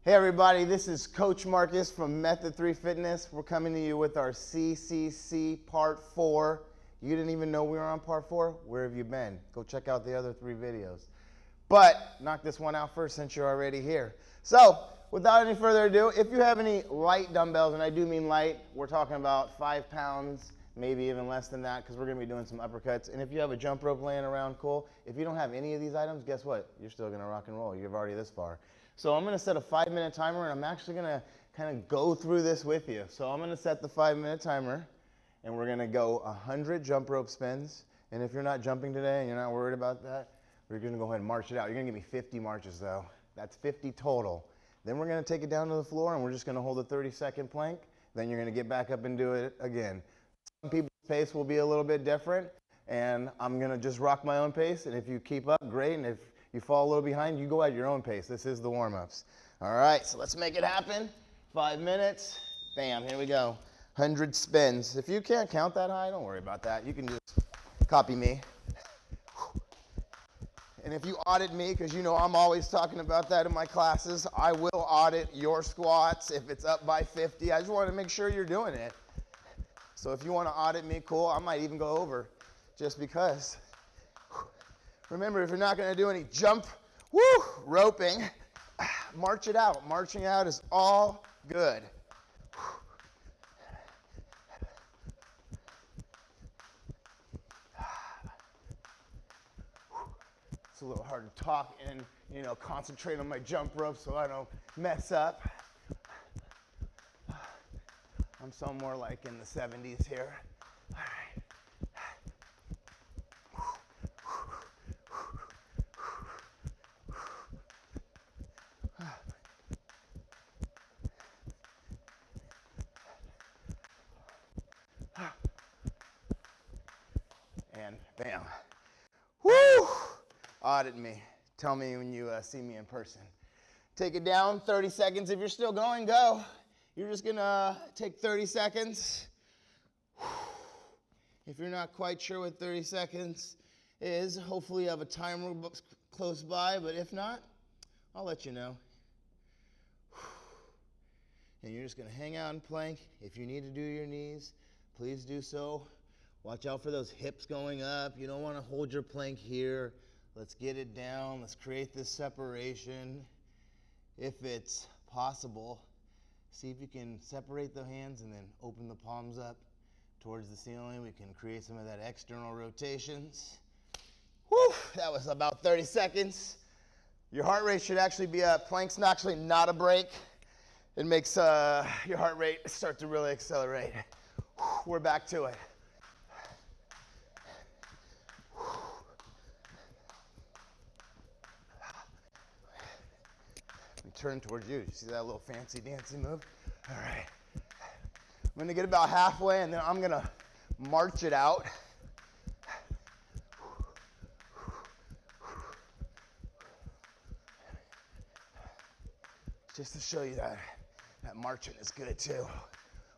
Hey everybody, this is Coach Markus from Method 3 Fitness. We're coming to you with our CCC Part 4. You didn't even know we were on Part 4? Where have you been? Go check out the other 3 videos. But knock this one out first since you're already here. So, without any further ado, if you have any light dumbbells, and I do mean light, we're talking about 5 pounds, maybe even less than that, because we're going to be doing some uppercuts. And if you have a jump rope laying around, cool. If you don't have any of these items, guess what? You're still going to rock and roll. You're already this far. So I'm going to set a 5-minute timer, and I'm actually going to kind of go through this with you. So I'm going to set the 5-minute timer, and we're going to go 100 jump rope spins. And if you're not jumping today and you're not worried about that, we're going to go ahead and march it out. You're going to give me 50 marches, though. That's 50 total. Then we're going to take it down to the floor, and we're just going to hold a 30-second plank. Then you're going to get back up and do it again. Some people's pace will be a little bit different, and I'm going to just rock my own pace. And if you keep up, great. And if you fall a little behind, you go at your own pace. This is the warm-ups. All right, so let's make it happen. 5 minutes. Bam, here we go. 100 spins. If you can't count that high, don't worry about that. You can just copy me. And if you audit me, because you know I'm always talking about that in my classes, I will audit your squats if it's up by 50. I just want to make sure you're doing it. So if you want to audit me, cool. I might even go over just because. Remember, if you're not going to do any jump, roping, march it out. Marching out is all good. It's a little hard to talk and, concentrate on my jump rope so I don't mess up. I'm somewhere like in the 70s here. All right. And bam. Woo! Audit me. Tell me when you see me in person. Take it down, 30 seconds. If you're still going, go. You're just going to take 30 seconds. If you're not quite sure what 30 seconds is, hopefully you have a timer close by, but if not, I'll let you know. And you're just going to hang out and plank. If you need to do your knees, please do so. Watch out for those hips going up. You don't want to hold your plank here. Let's get it down. Let's create this separation. If it's possible, see if you can separate the hands and then open the palms up towards the ceiling. We can create some of that external rotations. Whew, that was about 30 seconds. Your heart rate should actually be up. Plank's actually not a break. It makes your heart rate start to really accelerate. Whew, we're back to it. Turn towards you. You see that little fancy dancy move? All right. I'm going to get about halfway, and then I'm going to march it out. Just to show you that marching is good too.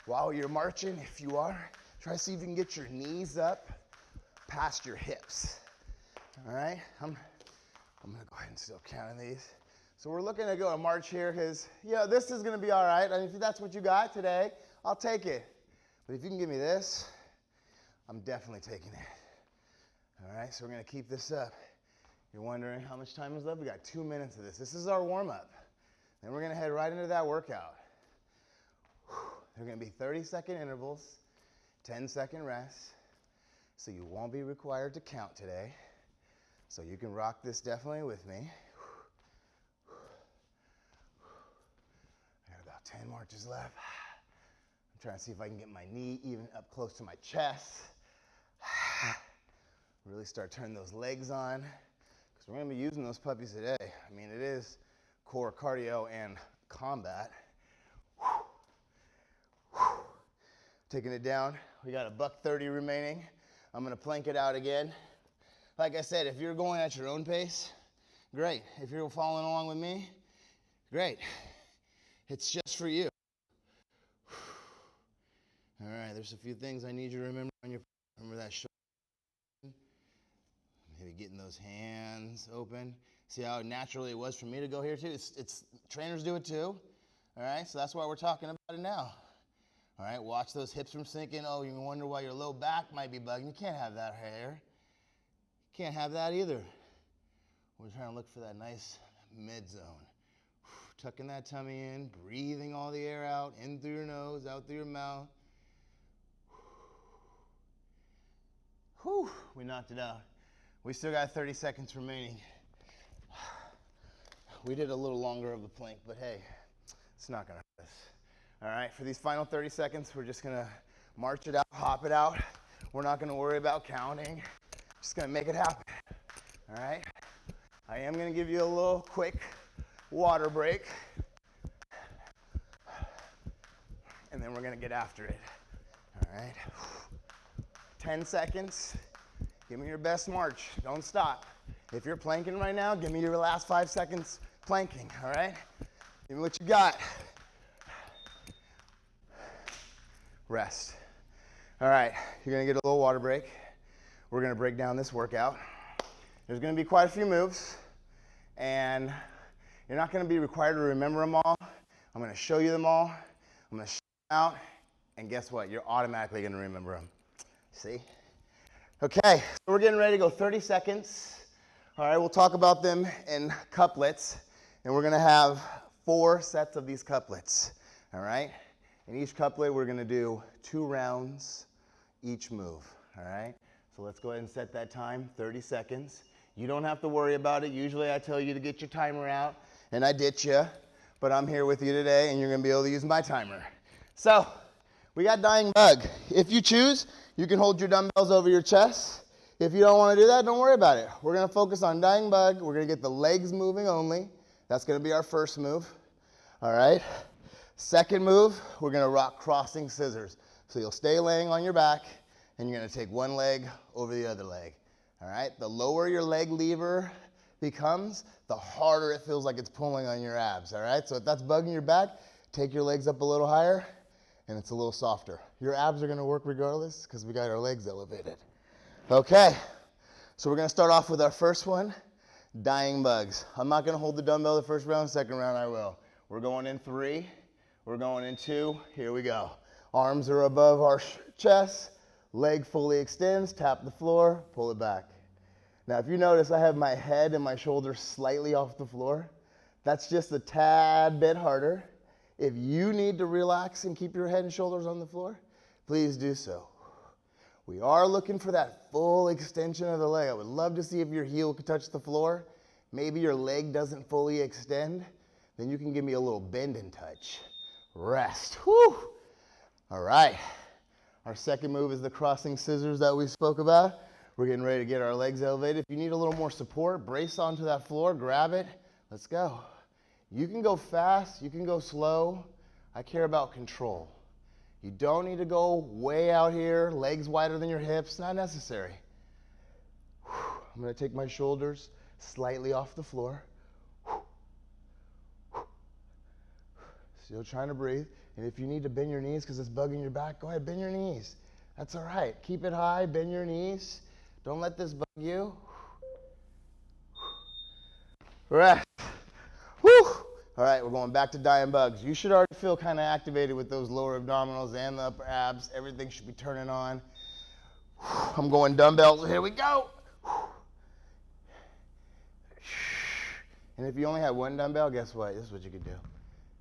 While you're marching, if you are, try to see if you can get your knees up past your hips. All right? I'm going to go ahead and still counting these. So we're looking to go a march here because, this is going to be all right. I mean, if that's what you got today, I'll take it. But if you can give me this, I'm definitely taking it. All right, so we're going to keep this up. You're wondering how much time is left? We got 2 minutes of this. This is our warm-up. Then we're going to head right into that workout. They're going to be 30-second intervals, 10-second rests. So you won't be required to count today. So you can rock this definitely with me. 10 marches left. I'm trying to see if I can get my knee even up close to my chest. Really start turning those legs on because we're going to be using those puppies today. I mean, it is core cardio and combat. Taking it down. We got a $130 remaining. I'm going to plank it out again. Like I said, if you're going at your own pace, great. If you're following along with me, great. It's just for you. All right, there's a few things I need you to remember on your, remember that shoulder. Maybe getting those hands open. See how naturally it was for me to go here too? Trainers do it too. All right, so that's why we're talking about it now. All right, watch those hips from sinking. Oh, you wonder why your low back might be bugging. You can't have that here. You can't have that either. We're trying to look for that nice mid zone. Tucking that tummy in, breathing all the air out, in through your nose, out through your mouth. Whew, we knocked it out. We still got 30 seconds remaining. We did a little longer of the plank, but hey, it's not gonna hurt us. All right, for these final 30 seconds, we're just gonna march it out, hop it out. We're not gonna worry about counting. Just gonna make it happen, all right? I am gonna give you a little quick water break. And then we're gonna get after it, all right? 10 seconds, give me your best march, don't stop. If you're planking right now, give me your last 5 seconds planking, all right? Give me what you got. Rest. All right, you're gonna get a little water break. We're gonna break down this workout. There's gonna be quite a few moves, and you're not gonna be required to remember them all. I'm gonna show you them all. I'm gonna show them out, and guess what? You're automatically gonna remember them. See? Okay, so we're getting ready to go 30 seconds. All right, we'll talk about them in couplets, and we're gonna have 4 sets of these couplets, all right? In each couplet, we're gonna do 2 rounds each move, all right? So let's go ahead and set that time, 30 seconds. You don't have to worry about it. Usually I tell you to get your timer out, and I ditch you, but I'm here with you today, and you're gonna be able to use my timer. So, we got dying bug. If you choose, you can hold your dumbbells over your chest. If you don't wanna do that, don't worry about it. We're gonna focus on dying bug. We're gonna get the legs moving only. That's gonna be our first move, all right? Second move, we're gonna rock crossing scissors. So you'll stay laying on your back, and you're gonna take one leg over the other leg, all right? The lower your leg lever becomes, the harder it feels like it's pulling on your abs, all right? So if that's bugging your back, take your legs up a little higher, and it's a little softer. Your abs are gonna work regardless, because we got our legs elevated. Okay, so we're gonna start off with our first one, dying bugs. I'm not gonna hold the dumbbell the first round, second round I will. We're going in 3, we're going in 2, here we go. Arms are above our chest, leg fully extends, tap the floor, pull it back. Now if you notice, I have my head and my shoulders slightly off the floor. That's just a tad bit harder. If you need to relax and keep your head and shoulders on the floor, please do so. We are looking for that full extension of the leg. I would love to see if your heel could touch the floor. Maybe your leg doesn't fully extend. Then you can give me a little bend and touch. Rest. Whew. All right. Our second move is the crossing scissors that we spoke about. We're getting ready to get our legs elevated. If you need a little more support, brace onto that floor, grab it. Let's go. You can go fast, you can go slow. I care about control. You don't need to go way out here, legs wider than your hips, not necessary. I'm gonna take my shoulders slightly off the floor. Still trying to breathe. And if you need to bend your knees because it's bugging your back, go ahead, bend your knees. That's all right. Keep it high, bend your knees. Don't let this bug you. Rest. Whew. All right, we're going back to dying bugs. You should already feel kind of activated with those lower abdominals and the upper abs. Everything should be turning on. I'm going dumbbells. Here we go. And if you only have one dumbbell, guess what? This is what you could do.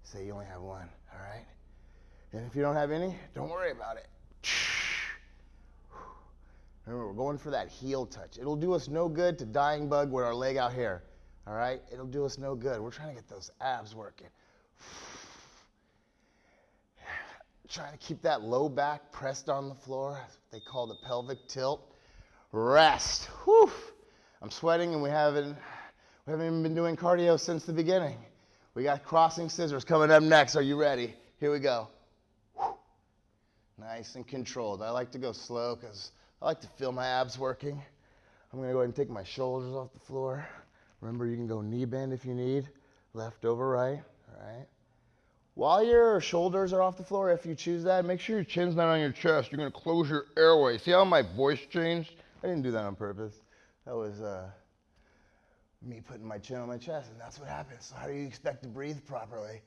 Say you only have one, all right? And if you don't have any, don't worry about it. Remember, we're going for that heel touch. It'll do us no good to dying bug with our leg out here. All right, it'll do us no good. We're trying to get those abs working. Trying to keep that low back pressed on the floor. That's what they call the pelvic tilt. Rest. Whew. I'm sweating, and we haven't even been doing cardio since the beginning. We got crossing scissors coming up next. Are you ready? Here we go. Nice and controlled. I like to go slow because I like to feel my abs working. I'm going to go ahead and take my shoulders off the floor. Remember, you can go knee bend if you need, left over right, all right? While your shoulders are off the floor, if you choose that, make sure your chin's not on your chest. You're gonna close your airway. See how my voice changed? I didn't do that on purpose. That was me putting my chin on my chest, and that's what happens. So how do you expect to breathe properly?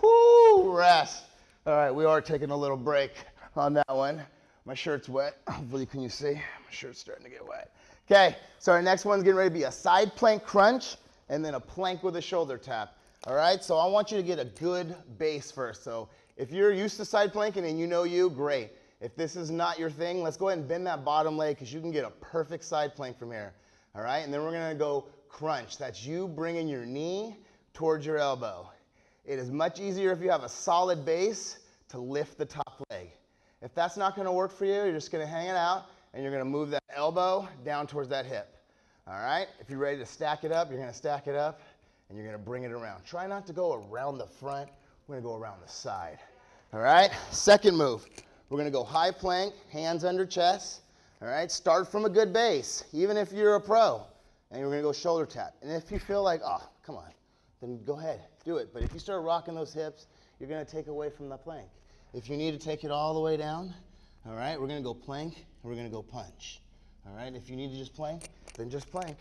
Whoo, rest. All right, we are taking a little break on that one. My shirt's wet. Hopefully, can you see? My shirt's starting to get wet. Okay, so our next one's getting ready to be a side plank crunch and then a plank with a shoulder tap. All right, so I want you to get a good base first. So if you're used to side planking and you know you, great. If this is not your thing, let's go ahead and bend that bottom leg because you can get a perfect side plank from here. All right, and then we're gonna go crunch. That's you bringing your knee towards your elbow. It is much easier if you have a solid base to lift the top leg. If that's not gonna work for you, you're just gonna hang it out and you're gonna move that elbow down towards that hip. All right, if you're ready to stack it up, you're gonna stack it up and you're gonna bring it around. Try not to go around the front, we're gonna go around the side. All right, second move. We're gonna go high plank, hands under chest. All right, start from a good base, even if you're a pro. And we're gonna go shoulder tap. And if you feel like, oh, come on, then go ahead, do it. But if you start rocking those hips, you're gonna take away from the plank. If you need to take it all the way down, all right, we're gonna go plank and we're gonna go punch. All right, if you need to just plank, then just plank.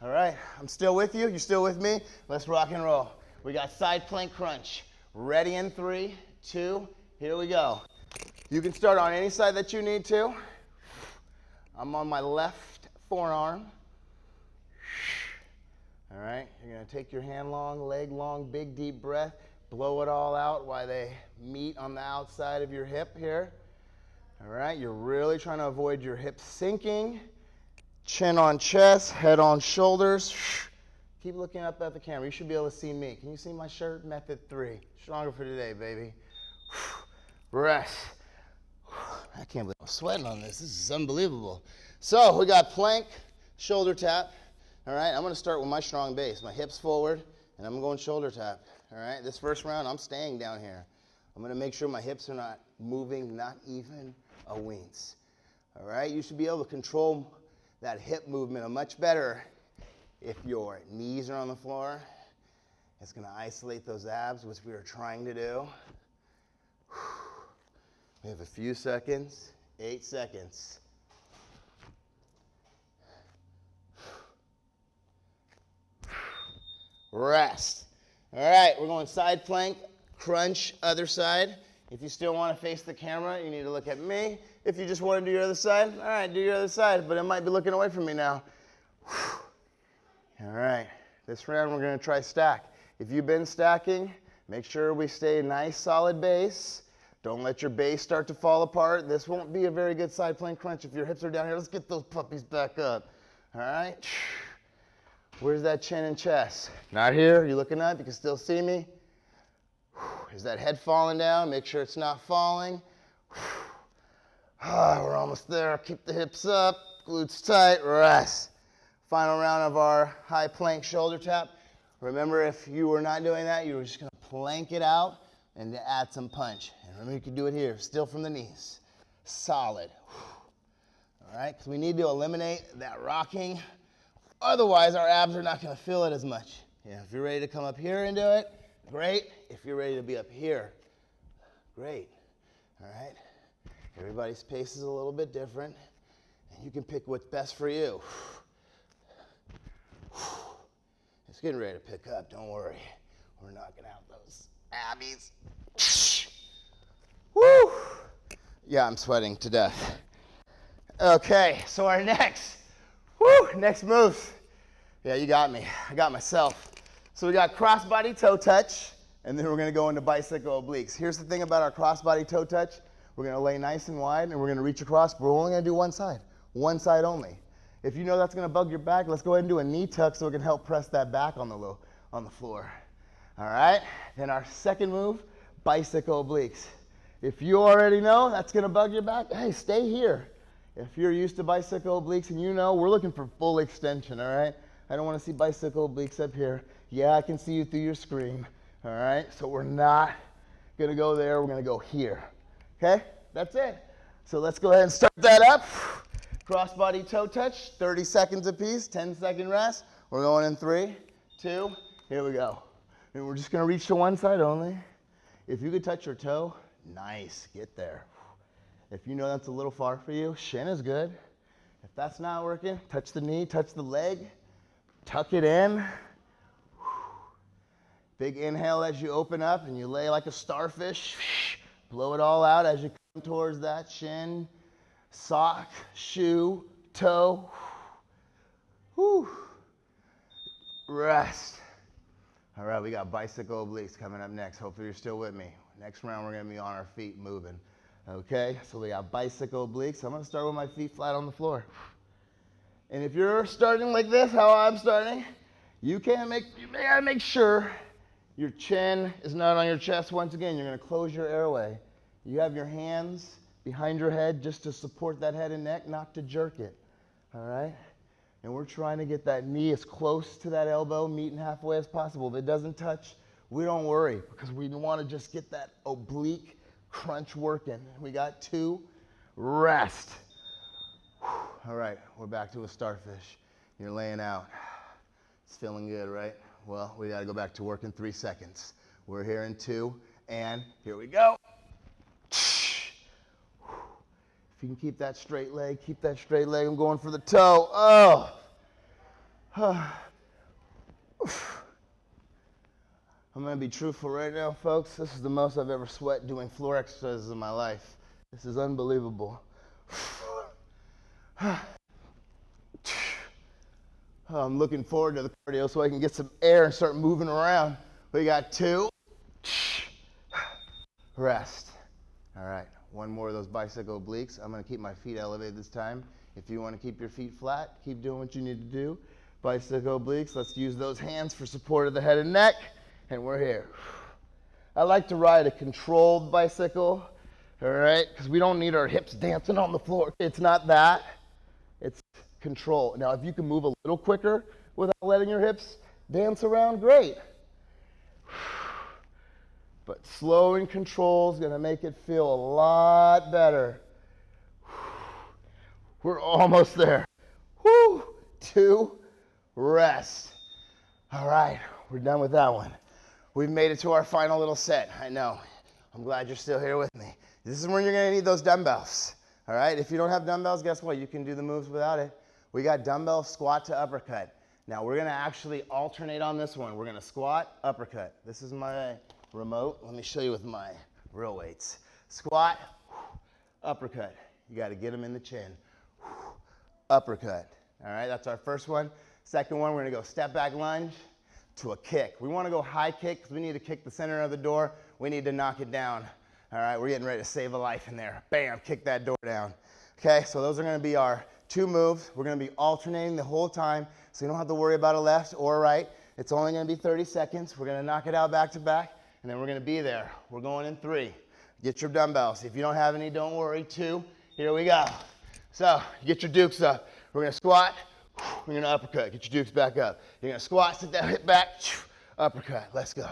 All right, I'm still with you, you're still with me? Let's rock and roll. We got side plank crunch. Ready in 3, 2, here we go. You can start on any side that you need to. I'm on my left forearm. All right, you're gonna take your hand long, leg long, big deep breath, blow it all out while they meet on the outside of your hip here. All right, you're really trying to avoid your hips sinking. Chin on chest, head on shoulders. Keep looking up at the camera. You should be able to see me. Can you see my shirt? Method 3. Stronger for today, baby. Rest. I can't believe I'm sweating on this. This is unbelievable. So we got plank, shoulder tap. All right, I'm gonna start with my strong base. My hips forward, and I'm going shoulder tap. All right, this first round, I'm staying down here. I'm gonna make sure my hips are not moving, not even a wince. All right, you should be able to control that hip movement much better if your knees are on the floor. It's gonna isolate those abs, which we are trying to do. We have a few seconds, 8 seconds. Rest. All right, we're going side plank, crunch, other side. If you still want to face the camera, you need to look at me. If you just want to do your other side, all right, do your other side, but it might be looking away from me now. All right, this round we're going to try stack. If you've been stacking, make sure we stay a nice solid base. Don't let your base start to fall apart. This won't be a very good side plank crunch if your hips are down here. Let's get those puppies back up. All right. Where's that chin and chest? Not here. You looking up? You can still see me. Is that head falling down? Make sure it's not falling. We're almost there. Keep the hips up. Glutes tight. Rest. Final round of our high plank shoulder tap. Remember, if you were not doing that, you were just going to plank it out and add some punch. And remember, you can do it here, still from the knees. Solid. All right, because we need to eliminate that rocking. Otherwise, our abs are not going to feel it as much. Yeah, if you're ready to come up here and do it, great. If you're ready to be up here, great. All right, everybody's pace is a little bit different, and you can pick what's best for you. It's getting ready to pick up, don't worry. We're knocking out those abbies. Woo! Yeah, I'm sweating to death. Okay, so our next move. Yeah, you got me. I got myself. So we got cross-body toe touch, and then we're gonna go into bicycle obliques. Here's the thing about our cross-body toe touch. We're gonna lay nice and wide, and we're gonna reach across, but we're only gonna do one side only. If you know that's gonna bug your back, let's go ahead and do a knee tuck so it can help press that back on the floor. All right, then our second move, bicycle obliques. If you already know that's gonna bug your back, hey, stay here. If you're used to bicycle obliques and you know, we're looking for full extension, all right? I don't wanna see bicycle obliques up here. Yeah, I can see you through your screen, all right? So we're not gonna go there, we're gonna go here, okay? That's it. So let's go ahead and start that up. Cross-body toe touch, 30 seconds apiece, 10-second rest. We're going in 3, 2, here we go. And we're just gonna reach to one side only. If you could touch your toe, nice, get there. If you know that's a little far for you, shin is good. If that's not working, touch the knee, touch the leg. Tuck it in. Big inhale as you open up and you lay like a starfish. Blow it all out as you come towards that shin, sock, shoe, toe. Whew. Rest. All right, we got bicycle obliques coming up next. Hopefully you're still with me. Next round, we're gonna be on our feet moving. Okay, so we got bicycle obliques. I'm gonna start with my feet flat on the floor. And if you're starting like this, how I'm starting, you gotta make sure your chin is not on your chest. Once again, you're gonna close your airway. You have your hands behind your head just to support that head and neck, not to jerk it, all right? And we're trying to get that knee as close to that elbow, meeting halfway as possible. If it doesn't touch, we don't worry because we wanna just get that oblique crunch working. We got 2, rest. All right, we're back to a starfish. You're laying out. It's feeling good, right? Well, we gotta go back to work in 3 seconds. We're here in 2, and here we go. If you can keep that straight leg, keep that straight leg. I'm going for the toe. Oh. I'm gonna be truthful right now, folks. This is the most I've ever sweat doing floor exercises in my life. This is unbelievable. I'm looking forward to the cardio so I can get some air and start moving around. We got 2, rest. All right, one more of those bicycle obliques. I'm gonna keep my feet elevated this time. If you wanna keep your feet flat, keep doing what you need to do. Bicycle obliques, let's use those hands for support of the head and neck, and we're here. I like to ride a controlled bicycle, all right? Because we don't need our hips dancing on the floor. It's not that, it's control. Now, if you can move a little quicker without letting your hips dance around, great. But slow and control is gonna make it feel a lot better. We're almost there. Woo! 2, rest. All right, we're done with that one. We've made it to our final little set. I know. I'm glad you're still here with me. This is when you're gonna need those dumbbells. All right, if you don't have dumbbells, guess what? You can do the moves without it. We got dumbbell squat to uppercut. Now we're gonna actually alternate on this one. We're gonna squat, uppercut. This is my remote. Let me show you with my real weights. Squat, uppercut. You gotta get them in the chin. Uppercut. All right, that's our first one. Second one, we're gonna go step back lunge to a kick. We wanna go high kick because we need to kick the center of the door. We need to knock it down. All right, we're getting ready to save a life in there. Bam, kick that door down. Okay, so those are gonna be our 2 moves. We're gonna be alternating the whole time, so you don't have to worry about a left or a right. It's only gonna be 30 seconds. We're gonna knock it out back to back, and then we're gonna be there. We're going in 3. Get your dumbbells. If you don't have any, don't worry. 2, here we go. So, get your dukes up. We're gonna squat, we're gonna uppercut. Get your dukes back up. You're gonna squat, sit that hip back, uppercut. Let's go.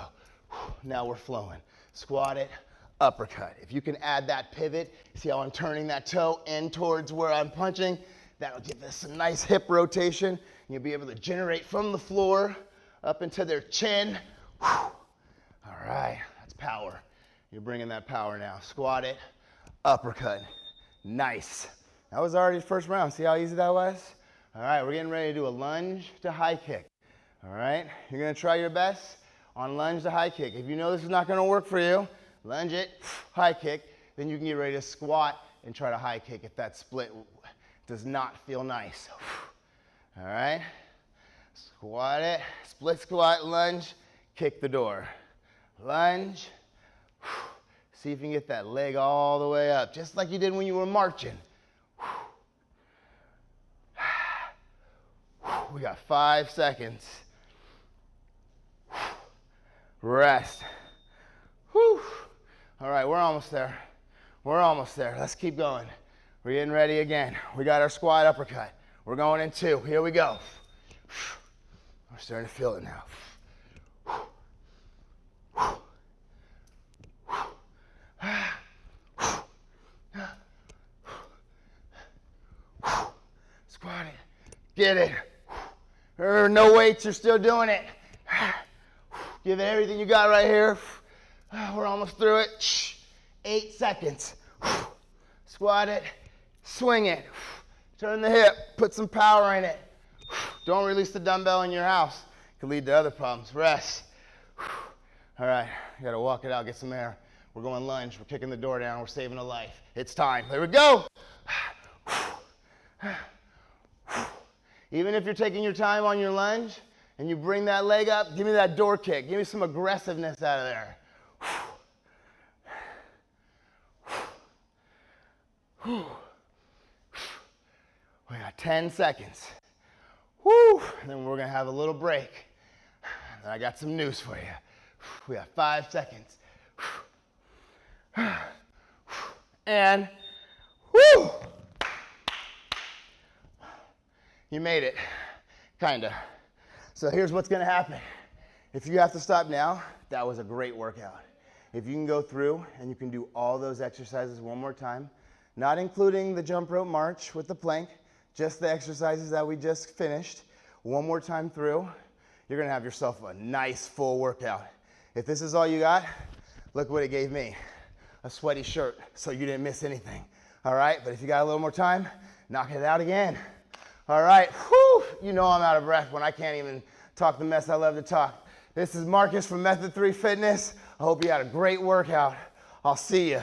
Now we're flowing. Squat it, uppercut. If you can add that pivot, see how I'm turning that toe in towards where I'm punching? That'll give us a nice hip rotation. And you'll be able to generate from the floor up into their chin. All right, that's power. You're bringing that power now. Squat it, uppercut. Nice. That was already the first round. See how easy that was? All right, we're getting ready to do a lunge to high kick. All right, you're gonna try your best on lunge to high kick. If you know this is not gonna work for you, lunge it, high kick, then you can get ready to squat and try to high kick if that split does not feel nice. All right, squat it, split squat, lunge, kick the door. Lunge, see if you can get that leg all the way up, just like you did when you were marching. We got 5 seconds. Rest. Whew. All right, we're almost there. We're almost there. Let's keep going. We're getting ready again. We got our squat uppercut. We're going in 2. Here we go. We're starting to feel it now. Squat it. Get it. No weights, you're still doing it. Give it everything you got right here. We're almost through it. 8 seconds. Squat it, swing it. Turn the hip, put some power in it. Don't release the dumbbell in your house. It could lead to other problems. Rest. All right, you gotta walk it out, get some air. We're going lunge, we're kicking the door down, we're saving a life. It's time, here we go. Even if you're taking your time on your lunge and you bring that leg up, give me that door kick. Give me some aggressiveness out of there. We got 10 seconds. Woo! And then we're gonna have a little break. And then I got some news for you. We got 5 seconds. And woo! You made it, kinda. So here's what's gonna happen. If you have to stop now, that was a great workout. If you can go through and you can do all those exercises one more time, not including the jump rope march with the plank, just the exercises that we just finished, one more time through, you're gonna have yourself a nice full workout. If this is all you got, look what it gave me. A sweaty shirt, so you didn't miss anything. All right, but if you got a little more time, knock it out again. All right, whew, you know I'm out of breath when I can't even talk the mess I love to talk. This is Markus from Method 3 Fitness. I hope you had a great workout. I'll see you.